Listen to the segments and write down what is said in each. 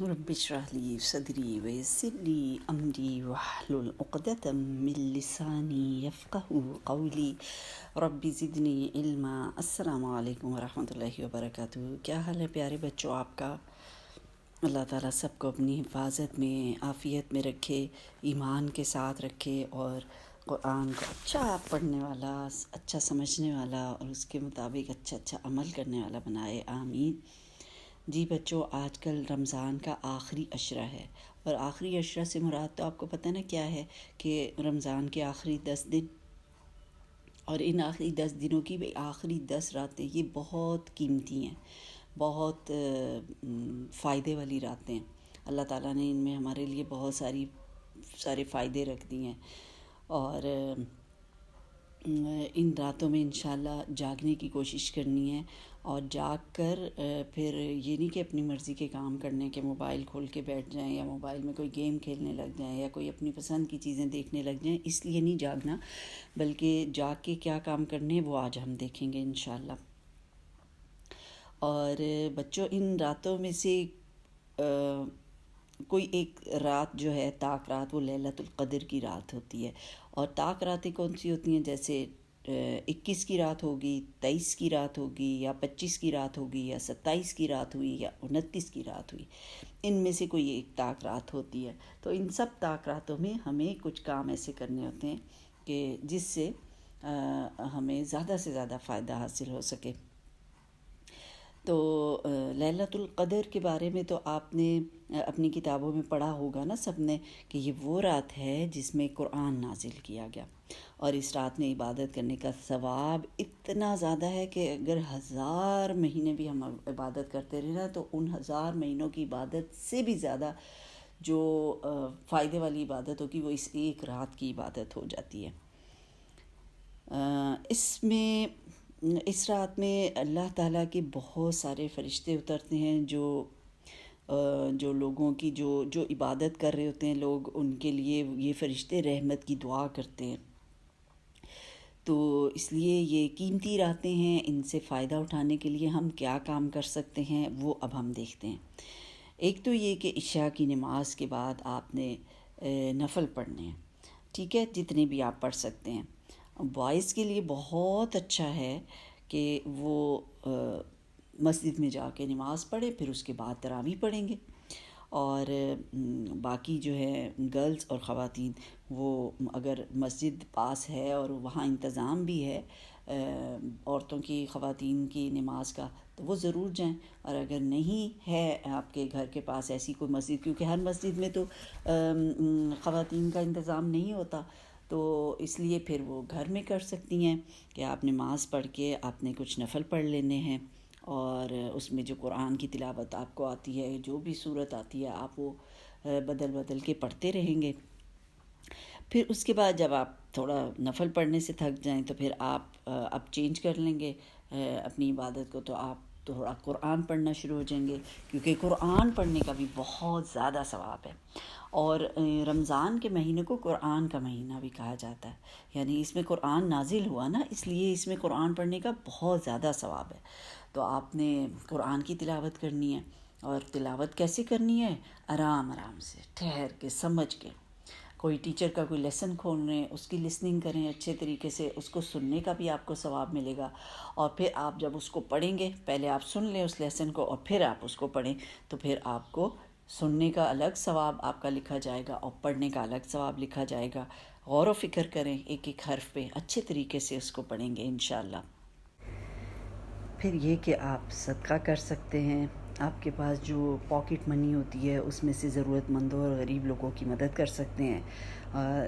رب اشرح لي صدري ويسر لي أمري واحلل عقدة من لساني يفقهوا قولي رب زدنی علما۔ السلام علیکم ورحمۃ اللہ وبرکاتہ۔ کیا حال ہے پیارے بچوں آپ کا؟ اللہ تعالیٰ سب کو اپنی حفاظت میں عافیت میں رکھے، ایمان کے ساتھ رکھے، اور قرآن کو اچھا پڑھنے والا، اچھا سمجھنے والا، اور اس کے مطابق اچھا عمل کرنے والا بنائے، آمین۔ جی بچوں، آج کل رمضان کا آخری عشرہ ہے، اور آخری عشرہ سے مراد تو آپ کو پتہ نا کیا ہے، کہ رمضان کے آخری 10 دن، اور ان آخری 10 دنوں کی بھی آخری 10 راتیں یہ بہت قیمتی ہیں، بہت فائدے والی راتیں ہیں۔ اللہ تعالیٰ نے ان میں ہمارے لیے بہت سارے فائدے رکھ دیے ہیں، اور ان راتوں میں انشاءاللہ جاگنے کی کوشش کرنی ہے، اور جاگ کر پھر یہ نہیں کہ اپنی مرضی کے کام کرنے کے موبائل کھول کے بیٹھ جائیں، یا موبائل میں کوئی گیم کھیلنے لگ جائیں، یا کوئی اپنی پسند کی چیزیں دیکھنے لگ جائیں، اس لیے نہیں جاگنا، بلکہ جاگ کے کیا کام کرنے وہ آج ہم دیکھیں گے انشاءاللہ۔ اور بچوں، ان راتوں میں سے کوئی ایک رات جو ہے طاق رات، وہ لیلۃ القدر کی رات ہوتی ہے۔ اور طاق راتیں کون سی ہوتی ہیں؟ جیسے 21 کی رات ہوگی، 23 کی رات ہوگی، یا 25 کی رات ہوگی، یا 27 کی رات ہوئی، یا 29 کی رات ہوئی، ان میں سے کوئی ایک طاق رات ہوتی ہے۔ تو ان سب طاق راتوں میں ہمیں کچھ کام ایسے کرنے ہوتے ہیں کہ جس سے ہمیں زیادہ سے زیادہ فائدہ حاصل ہو سکے۔ تو لیلۃ القدر کے بارے میں تو آپ نے اپنی کتابوں میں پڑھا ہوگا نا سب نے، کہ یہ وہ رات ہے جس میں قرآن نازل کیا گیا، اور اس رات میں عبادت کرنے کا ثواب اتنا زیادہ ہے کہ اگر 1000 مہینے بھی ہم عبادت کرتے رہے نا، تو ان 1000 مہینوں کی عبادت سے بھی زیادہ جو فائدے والی عبادت ہوگی وہ اس ایک رات کی عبادت ہو جاتی ہے۔ اس رات میں اللہ تعالیٰ کے بہت سارے فرشتے اترتے ہیں، جو لوگوں کی جو عبادت کر رہے ہوتے ہیں لوگ، ان کے لیے یہ فرشتے رحمت کی دعا کرتے ہیں۔ تو اس لیے یہ قیمتی راتیں ہیں، ان سے فائدہ اٹھانے کے لیے ہم کیا کام کر سکتے ہیں وہ اب ہم دیکھتے ہیں۔ ایک تو یہ کہ عشاء کی نماز کے بعد آپ نے نفل پڑھنے ہیں، ٹھیک ہے، جتنے بھی آپ پڑھ سکتے ہیں۔ بوائز کے لیے بہت اچھا ہے کہ وہ مسجد میں جا کے نماز پڑھے، پھر اس کے بعد تراویح پڑھیں گے، اور باقی جو ہے گرلز اور خواتین، وہ اگر مسجد پاس ہے اور وہاں انتظام بھی ہے عورتوں کی، خواتین کی نماز کا، تو وہ ضرور جائیں۔ اور اگر نہیں ہے آپ کے گھر کے پاس ایسی کوئی مسجد، کیونکہ ہر مسجد میں تو خواتین کا انتظام نہیں ہوتا، تو اس لیے پھر وہ گھر میں کر سکتی ہیں کہ آپ نماز پڑھ کے آپ نے کچھ نفل پڑھ لینے ہیں، اور اس میں جو قرآن کی تلاوت آپ کو آتی ہے، جو بھی صورت آتی ہے، آپ وہ بدل کے پڑھتے رہیں گے۔ پھر اس کے بعد جب آپ تھوڑا نفل پڑھنے سے تھک جائیں تو پھر آپ اب چینج کر لیں گے اپنی عبادت کو، تو آپ تھوڑا قرآن پڑھنا شروع ہو جائیں گے، کیونکہ قرآن پڑھنے کا بھی بہت زیادہ ثواب ہے۔ اور رمضان کے مہینے کو قرآن کا مہینہ بھی کہا جاتا ہے، یعنی اس میں قرآن نازل ہوا نا، اس لیے اس میں قرآن پڑھنے کا بہت زیادہ ثواب ہے۔ تو آپ نے قرآن کی تلاوت کرنی ہے، اور تلاوت کیسے کرنی ہے؟ آرام سے، ٹھہر کے، سمجھ کے۔ کوئی ٹیچر کا کوئی لیسن کھول رہے ہیں، اس کی لسننگ کریں اچھے طریقے سے، اس کو سننے کا بھی آپ کو ثواب ملے گا، اور پھر آپ جب اس کو پڑھیں گے، پہلے آپ سن لیں اس لیسن کو، اور پھر آپ اس کو پڑھیں، تو پھر آپ کو سننے کا الگ ثواب آپ کا لکھا جائے گا، اور پڑھنے کا الگ ثواب لکھا جائے گا۔ غور و فکر کریں ایک ایک حرف پہ، اچھے طریقے سے اس کو پڑھیں گے انشاءاللہ۔ پھر یہ کہ آپ صدقہ کر سکتے ہیں، آپ کے پاس جو پاکٹ منی ہوتی ہے اس میں سے ضرورت مندوں اور غریب لوگوں کی مدد کر سکتے ہیں۔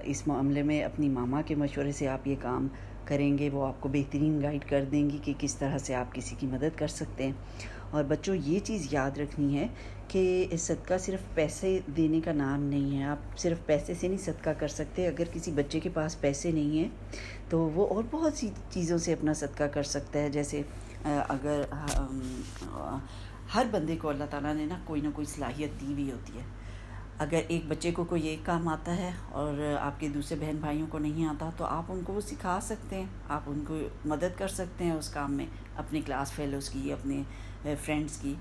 اس معاملے میں اپنی ماما کے مشورے سے آپ یہ کام کریں گے، وہ آپ کو بہترین گائیڈ کر دیں گی کہ کس طرح سے آپ کسی کی مدد کر سکتے ہیں۔ اور بچوں، یہ چیز یاد رکھنی ہے کہ صدقہ صرف پیسے دینے کا نام نہیں ہے، آپ صرف پیسے سے نہیں صدقہ کر سکتے۔ اگر کسی بچے کے پاس پیسے نہیں ہیں تو وہ اور بہت سی چیزوں سے اپنا صدقہ کر سکتا ہے، جیسے اگر ہر بندے کو اللہ تعالیٰ نے کوئی نہ کوئی صلاحیت دی ہوئی ہوتی ہے۔ اگر ایک بچے کو کوئی ایک کام آتا ہے اور آپ کے دوسرے بہن بھائیوں کو نہیں آتا، تو آپ ان کو وہ سکھا سکتے ہیں، آپ ان کو مدد کر سکتے ہیں اس کام میں، اپنے کلاس فیلوز کی، اپنے فرینڈز کی۔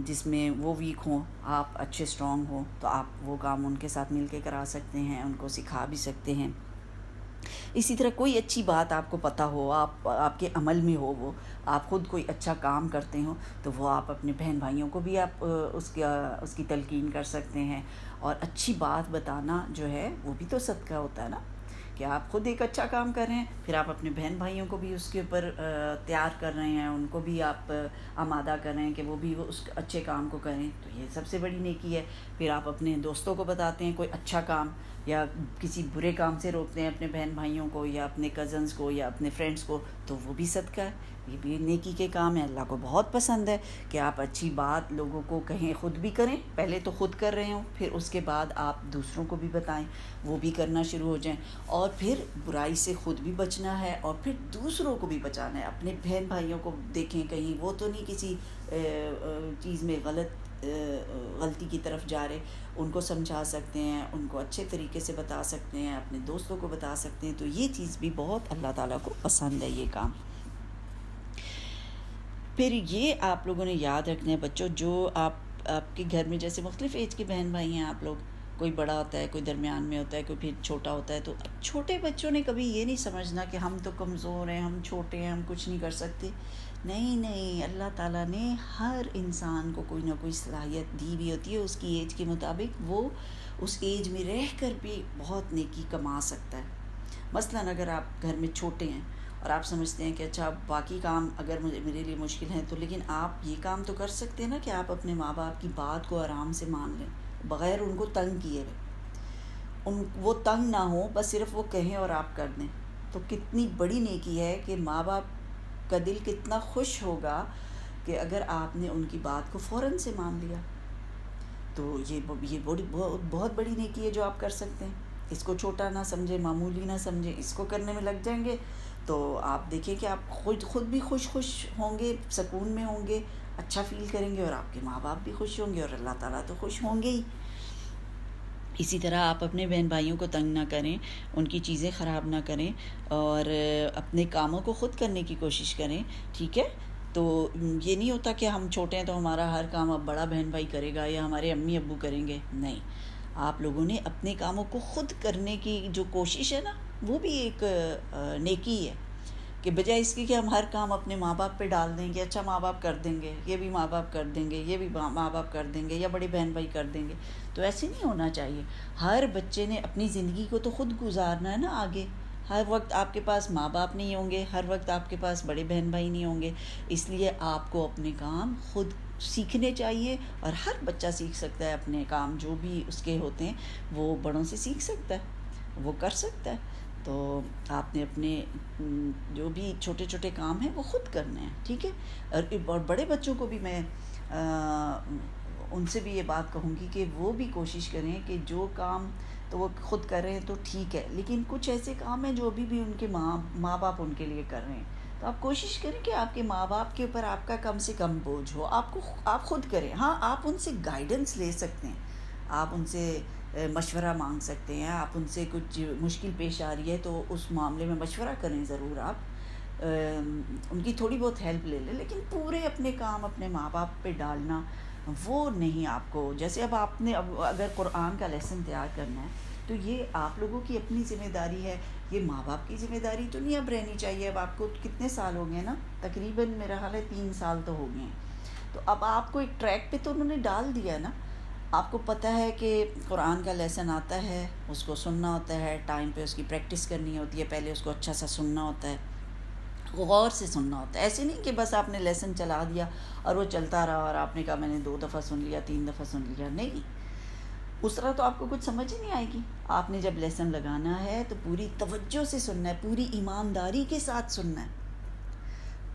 جس میں وہ ویک ہوں، آپ اچھے اسٹرانگ ہوں، تو آپ وہ کام ان کے ساتھ مل کے کرا سکتے ہیں، ان کو سکھا بھی سکتے ہیں۔ اسی طرح کوئی اچھی بات آپ کو پتہ ہو، آپ کے عمل میں ہو، وہ آپ خود کوئی اچھا کام کرتے ہوں، تو وہ آپ اپنے بہن بھائیوں کو بھی آپ اس کی تلقین کر سکتے ہیں۔ اور اچھی بات بتانا جو ہے وہ بھی تو صدقہ ہوتا ہے نا، کہ آپ خود ایک اچھا کام کر رہے ہیں، پھر آپ اپنے بہن بھائیوں کو بھی اس کے اوپر تیار کر رہے ہیں، ان کو بھی آپ آمادہ کر رہے ہیں کہ وہ بھی اس اچھے کام کو کریں، تو یہ سب سے بڑی نیکی ہے۔ پھر آپ اپنے دوستوں کو بتاتے ہیں کوئی اچھا کام، یا کسی برے کام سے روکتے ہیں اپنے بہن بھائیوں کو یا اپنے کزنز کو یا اپنے فرینڈز کو، تو وہ بھی صدقہ ہے، یہ بھی نیکی کے کام ہے۔ اللہ کو بہت پسند ہے کہ آپ اچھی بات لوگوں کو کہیں، خود بھی کریں، پہلے تو خود کر رہے ہوں، پھر اس کے بعد آپ دوسروں کو بھی بتائیں، وہ بھی کرنا شروع ہو جائیں، اور پھر برائی سے خود بھی بچنا ہے اور پھر دوسروں کو بھی بچانا ہے۔ اپنے بہن بھائیوں کو دیکھیں کہیں وہ تو نہیں کسی چیز میں غلطی کی طرف جا رہے، ان کو سمجھا سکتے ہیں، ان کو اچھے طریقے سے بتا سکتے ہیں، اپنے دوستوں کو بتا سکتے ہیں، تو یہ چیز بھی بہت اللہ تعالیٰ کو پسند ہے یہ کام۔ پھر یہ آپ لوگوں نے یاد رکھنا ہے بچوں، جو آپ کے گھر میں جیسے مختلف ایج کے بہن بھائی ہیں آپ لوگ، کوئی بڑا ہوتا ہے، کوئی درمیان میں ہوتا ہے، کوئی پھر چھوٹا ہوتا ہے، تو چھوٹے بچوں نے کبھی یہ نہیں سمجھنا کہ ہم تو کمزور ہیں، ہم چھوٹے ہیں، ہم کچھ نہیں کر سکتے۔ نہیں، اللہ تعالیٰ نے ہر انسان کو کوئی نہ کوئی صلاحیت دی ہوئی ہوتی ہے، اس کی ایج کے مطابق وہ اس ایج میں رہ کر بھی بہت نیکی کما سکتا ہے۔ مثلاً اگر آپ گھر میں چھوٹے ہیں اور آپ سمجھتے ہیں کہ اچھا باقی کام اگر میرے لیے مشکل ہیں، تو لیکن آپ یہ کام تو کر سکتے ہیں نا کہ آپ اپنے ماں باپ کی بات کو آرام سے مان لیں، بغیر ان کو تنگ کیے ہوئے، وہ تنگ نہ ہوں، بس صرف وہ کہیں اور آپ کر دیں، تو کتنی بڑی نیکی ہے کہ ماں باپ کا دل کتنا خوش ہوگا کہ اگر آپ نے ان کی بات کو فوراً سے مان لیا۔ تو یہ بہت بڑی نیکی ہے جو آپ کر سکتے ہیں۔ اس کو چھوٹا نہ سمجھیں، معمولی نہ سمجھیں، اس کو کرنے میں لگ جائیں گے تو آپ دیکھیں کہ آپ خود بھی خوش ہوں گے، سکون میں ہوں گے، اچھا فیل کریں گے، اور آپ کے ماں باپ بھی خوش ہوں گے، اور اللہ تعالیٰ تو خوش ہوں گے ہی۔ اسی طرح آپ اپنے بہن بھائیوں کو تنگ نہ کریں، ان کی چیزیں خراب نہ کریں، اور اپنے کاموں کو خود کرنے کی کوشش کریں، ٹھیک ہے؟ تو یہ نہیں ہوتا کہ ہم چھوٹے ہیں تو ہمارا ہر کام اب بڑا بہن بھائی کرے گا یا ہمارے امی ابو کریں گے، نہیں، آپ لوگوں نے اپنے کاموں کو خود کرنے کی جو کوشش ہے نا، وہ بھی ایک نیکی ہے، کہ بجائے اس کی کہ ہم ہر کام اپنے ماں باپ پہ ڈال دیں گے، اچھا ماں باپ کر دیں گے، یہ بھی ماں باپ کر دیں گے، یہ بھی ماں باپ کر دیں گے، یا بڑے بہن بھائی کر دیں گے، تو ایسے نہیں ہونا چاہیے۔ ہر بچے نے اپنی زندگی کو تو خود گزارنا ہے نا آگے، ہر وقت آپ کے پاس ماں باپ نہیں ہوں گے، ہر وقت آپ کے پاس بڑے بہن بھائی نہیں ہوں گے، اس لیے آپ کو اپنے کام خود سیکھنے چاہیے، اور ہر بچہ سیکھ سکتا ہے اپنے کام جو بھی اس کے ہوتے ہیں، وہ بڑوں سے سیکھ سکتا ہے، وہ کر سکتا ہے۔ تو آپ نے اپنے جو بھی چھوٹے چھوٹے کام ہیں وہ خود کرنے ہیں، ٹھیک ہے؟ اور بڑے بچوں کو بھی میں ان سے بھی یہ بات کہوں گی کہ وہ بھی کوشش کریں کہ جو کام تو وہ خود کر رہے ہیں تو ٹھیک ہے، لیکن کچھ ایسے کام ہیں جو ابھی بھی ان کے ماں باپ ان کے لیے کر رہے ہیں، تو آپ کوشش کریں کہ آپ کے ماں باپ کے اوپر آپ کا کم سے کم بوجھ ہو، آپ خود کریں۔ ہاں، آپ ان سے گائیڈنس لے سکتے ہیں، آپ ان سے مشورہ مانگ سکتے ہیں، آپ ان سے کچھ مشکل پیش آ رہی ہے تو اس معاملے میں مشورہ کریں ضرور، آپ ان کی تھوڑی بہت ہیلپ لے لیں، لیکن پورے اپنے کام اپنے ماں باپ پہ ڈالنا وہ نہیں۔ آپ کو جیسے اب آپ نے اگر قرآن کا لیسن تیار کرنا ہے تو یہ آپ لوگوں کی اپنی ذمہ داری ہے، یہ ماں باپ کی ذمہ داری تو نہیں اب رہنی چاہیے۔ اب آپ کو کتنے سال ہو گئے نا، تقریباً میرا حال ہے 3 سال تو ہو گئے ہیں، تو اب آپ کو ایک ٹریک پہ تو انہوں نے ڈال دیا نا، آپ کو پتہ ہے کہ قرآن کا لیسن آتا ہے، اس کو سننا ہوتا ہے، ٹائم پہ اس کی پریکٹس کرنی ہوتی ہے، پہلے اس کو اچھا سا سننا ہوتا ہے، غور سے سننا ہوتا ہے، ایسے نہیں کہ بس آپ نے لیسن چلا دیا اور وہ چلتا رہا اور آپ نے کہا میں نے 2 دفعہ سن لیا، 3 دفعہ سن لیا، نہیں، اس طرح تو آپ کو کچھ سمجھ ہی نہیں آئے گی۔ آپ نے جب لیسن لگانا ہے تو پوری توجہ سے سننا ہے، پوری ایمانداری کے ساتھ سننا ہے،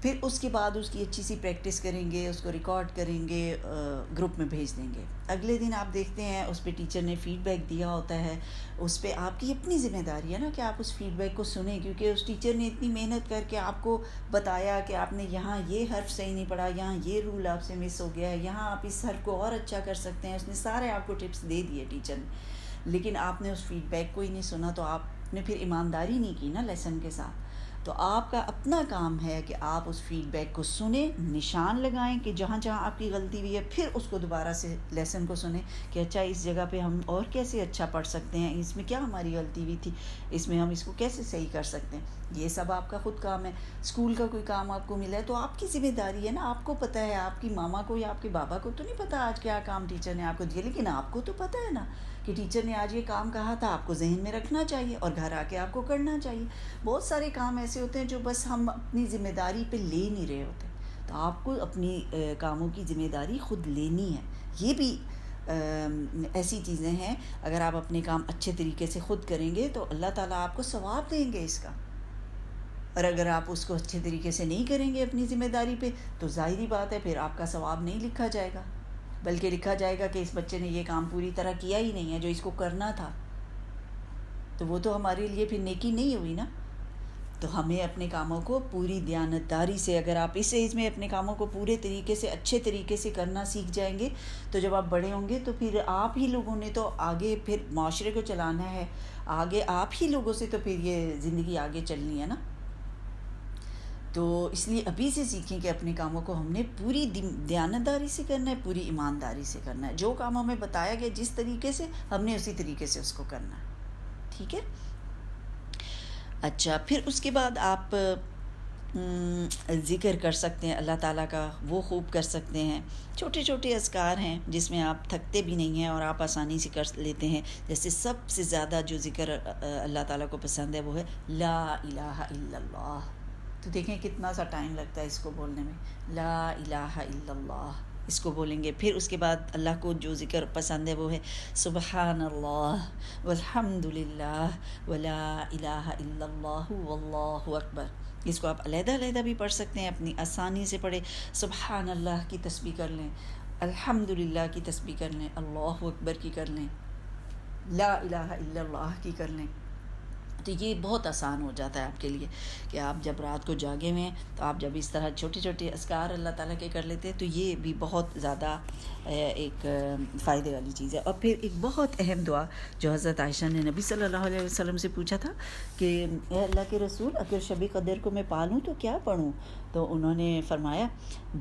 پھر اس کے بعد اس کی اچھی سی پریکٹس کریں گے، اس کو ریکارڈ کریں گے، گروپ میں بھیج دیں گے، اگلے دن آپ دیکھتے ہیں اس پہ ٹیچر نے فیڈ بیک دیا ہوتا ہے، اس پہ آپ کی اپنی ذمہ داری ہے نا کہ آپ اس فیڈ بیک کو سنیں، کیونکہ اس ٹیچر نے اتنی محنت کر کے آپ کو بتایا کہ آپ نے یہاں یہ حرف صحیح نہیں پڑھا، یہاں یہ رول آپ سے مس ہو گیا ہے، یہاں آپ اس حرف کو اور اچھا کر سکتے ہیں، اس نے سارے آپ کو ٹپس دے دیے ٹیچر نے، لیکن آپ نے اس فیڈ بیک کو ہی نہیں سنا، تو آپ نے پھر ایمانداری نہیں کی نا لیسن کے ساتھ۔ تو آپ کا اپنا کام ہے کہ آپ اس فیڈ بیک کو سنیں، نشان لگائیں کہ جہاں جہاں آپ کی غلطی ہوئی ہے، پھر اس کو دوبارہ سے لیسن کو سنیں کہ اچھا اس جگہ پہ ہم اور کیسے اچھا پڑھ سکتے ہیں، اس میں کیا ہماری غلطی ہوئی تھی، اس میں ہم اس کو کیسے صحیح کر سکتے ہیں۔ یہ سب آپ کا خود کام ہے۔ اسکول کا کوئی کام آپ کو ملا ہے تو آپ کی ذمہ داری ہے نا، آپ کو پتہ ہے، آپ کی ماما کو یا آپ کے بابا کو تو نہیں پتہ آج کیا کام ٹیچر نے آپ کو دیا، لیکن آپ کو تو پتہ ہے نا کہ ٹیچر نے آج یہ کام کہا تھا، آپ کو ذہن میں رکھنا چاہیے اور گھر آ کے آپ کو کرنا چاہیے۔ بہت سارے کام ایسے ہوتے ہیں جو بس ہم اپنی ذمہ داری پہ لے نہیں رہے ہوتے، تو آپ کو اپنی کاموں کی ذمہ داری خود لینی ہے۔ یہ بھی ایسی چیزیں ہیں، اگر آپ اپنے کام اچھے طریقے سے خود کریں گے تو اللہ تعالیٰ آپ کو ثواب دیں گے اس کا، اور اگر آپ اس کو اچھے طریقے سے نہیں کریں گے اپنی ذمہ داری پہ تو ظاہری بات ہے پھر آپ کا ثواب نہیں لکھا جائے گا، بلکہ لکھا جائے گا کہ اس بچے نے یہ کام پوری طرح کیا ہی نہیں ہے جو اس کو کرنا تھا، تو وہ تو ہمارے لیے پھر نیکی نہیں ہوئی نا۔ تو ہمیں اپنے کاموں کو پوری دیانتداری سے، اگر آپ اس ایج میں اپنے کاموں کو پورے طریقے سے اچھے طریقے سے کرنا سیکھ جائیں گے تو جب آپ بڑے ہوں گے تو پھر آپ ہی لوگوں نے تو آگے پھر معاشرے کو چلانا ہے، آگے آپ ہی لوگوں سے تو پھر یہ زندگی آگے چلنی ہے نا۔ تو اس لیے ابھی سے سیکھیں کہ اپنے کاموں کو ہم نے پوری دیانتداری سے کرنا ہے، پوری ایمانداری سے کرنا ہے، جو کام ہمیں بتایا گیا جس طریقے سے ہم نے اسی طریقے سے اس کو کرنا ہے، ٹھیک ہے۔ اچھا، پھر اس کے بعد آپ ذکر کر سکتے ہیں اللہ تعالیٰ کا، وہ خوب کر سکتے ہیں۔ چھوٹے چھوٹے اذکار ہیں جس میں آپ تھکتے بھی نہیں ہیں اور آپ آسانی سے کر لیتے ہیں، جیسے سب سے زیادہ جو ذکر اللہ تعالیٰ کو پسند ہے وہ ہے لا الہ الا اللہ۔ تو دیکھیں کتنا سا ٹائم لگتا ہے اس کو بولنے میں، لا الہ الا اللہ، اس کو بولیں گے۔ پھر اس کے بعد اللہ کو جو ذکر پسند ہے وہ ہے سبحان اللہ والحمد للہ ولا الہ الا اللہ واللہ اکبر۔ اس کو آپ علیحدہ علیحدہ بھی پڑھ سکتے ہیں، اپنی آسانی سے پڑھیں۔ سبحان اللہ کی تسبیح کر لیں، الحمد للہ کی تسبیح کر لیں، اللہ اکبر کی کر لیں، لا الہ الا اللہ کی کر لیں۔ تو یہ بہت آسان ہو جاتا ہے آپ کے لیے کہ آپ جب رات کو جاگے ہوئے ہیں تو آپ جب اس طرح چھوٹے چھوٹے اذکار اللہ تعالیٰ کے کر لیتے ہیں تو یہ بھی بہت زیادہ ایک فائدے والی چیز ہے۔ اور پھر ایک بہت اہم دعا جو حضرت عائشہ نے نبی صلی اللہ علیہ وسلم سے پوچھا تھا کہ اے اللہ کے رسول، اگر شب قدر کو میں پالوں تو کیا پڑھوں؟ تو انہوں نے فرمایا،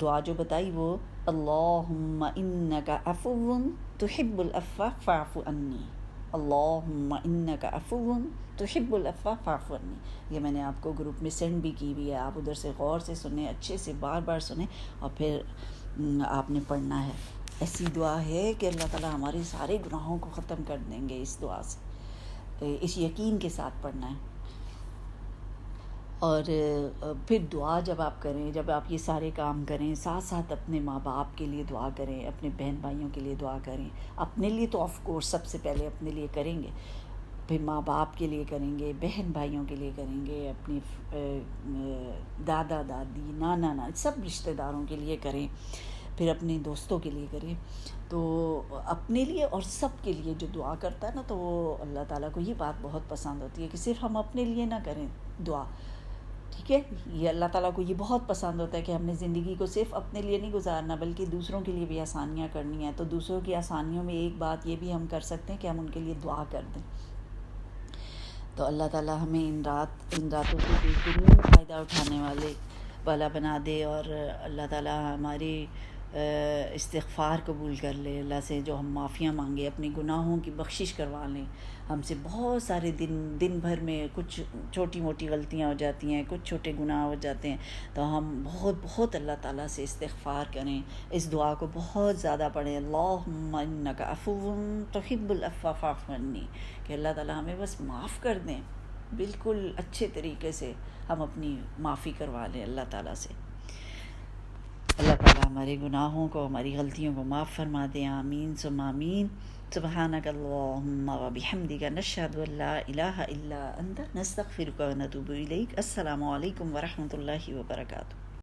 دعا جو بتائی وہ اللہم انک عفو تحب العفو فاعف عنی، اللہم انک عفو تحب العفو فاعف عنی۔ یہ میں نے آپ کو گروپ میں سینڈ بھی کی ہوئی ہے، آپ ادھر سے غور سے سنیں، اچھے سے بار بار سنیں اور پھر آپ نے پڑھنا ہے۔ ایسی دعا ہے کہ اللہ تعالیٰ ہمارے سارے گناہوں کو ختم کر دیں گے اس دعا سے، اس یقین کے ساتھ پڑھنا ہے۔ اور پھر دعا جب آپ کریں، جب آپ یہ سارے کام کریں، ساتھ ساتھ اپنے ماں باپ کے لیے دعا کریں، اپنے بہن بھائیوں کے لیے دعا کریں۔ اپنے لیے تو آف کورس سب سے پہلے اپنے لیے کریں گے، پھر ماں باپ کے لیے کریں گے، بہن بھائیوں کے لیے کریں گے، اپنی دادا دادی نانا نانی سب رشتہ داروں کے لیے کریں، پھر اپنے دوستوں کے لیے کریں۔ تو اپنے لیے اور سب کے لیے جو دعا کرتا ہے نا تو وہ اللہ تعالیٰ کو یہ بات بہت پسند ہوتی ہے کہ صرف ہم اپنے لیے نہ کریں دعا، ٹھیک ہے۔ یہ اللہ تعالیٰ کو یہ بہت پسند ہوتا ہے کہ ہم نے زندگی کو صرف اپنے لیے نہیں گزارنا بلکہ دوسروں کے لیے بھی آسانیاں کرنی ہیں۔ تو دوسروں کی آسانیوں میں ایک بات یہ بھی ہم کر سکتے ہیں کہ ہم ان کے لیے دعا کر دیں۔ تو اللہ تعالیٰ ہمیں ان راتوں سے دنیا میں فائدہ اٹھانے والا بنا دے، اور اللہ تعالیٰ ہماری استغفار قبول کر لے، اللہ سے جو ہم معافیاں مانگے، اپنے گناہوں کی بخشش کروا لیں۔ ہم سے بہت سارے دن بھر میں کچھ چھوٹی موٹی غلطیاں ہو جاتی ہیں، کچھ چھوٹے گناہ ہو جاتے ہیں، تو ہم بہت اللہ تعالیٰ سے استغفار کریں، اس دعا کو بہت زیادہ پڑھیں، اللہم انک عفو تحب العفو فاعف عنی، کہ اللہ تعالیٰ ہمیں بس معاف کر دیں، بالکل اچھے طریقے سے ہم اپنی معافی کروا لیں اللہ تعالیٰ سے۔ اللہ تعالیٰ ہمارے گناہوں کو، ہماری غلطیوں کو معاف فرما دیں، آمین ثم آمین۔ سبحانک اللہم و بحمدک نشہد ان لا الہ الا انت نستغفرک و نتوب الیک۔ السلام علیکم ورحمۃ اللہ وبرکاتہ۔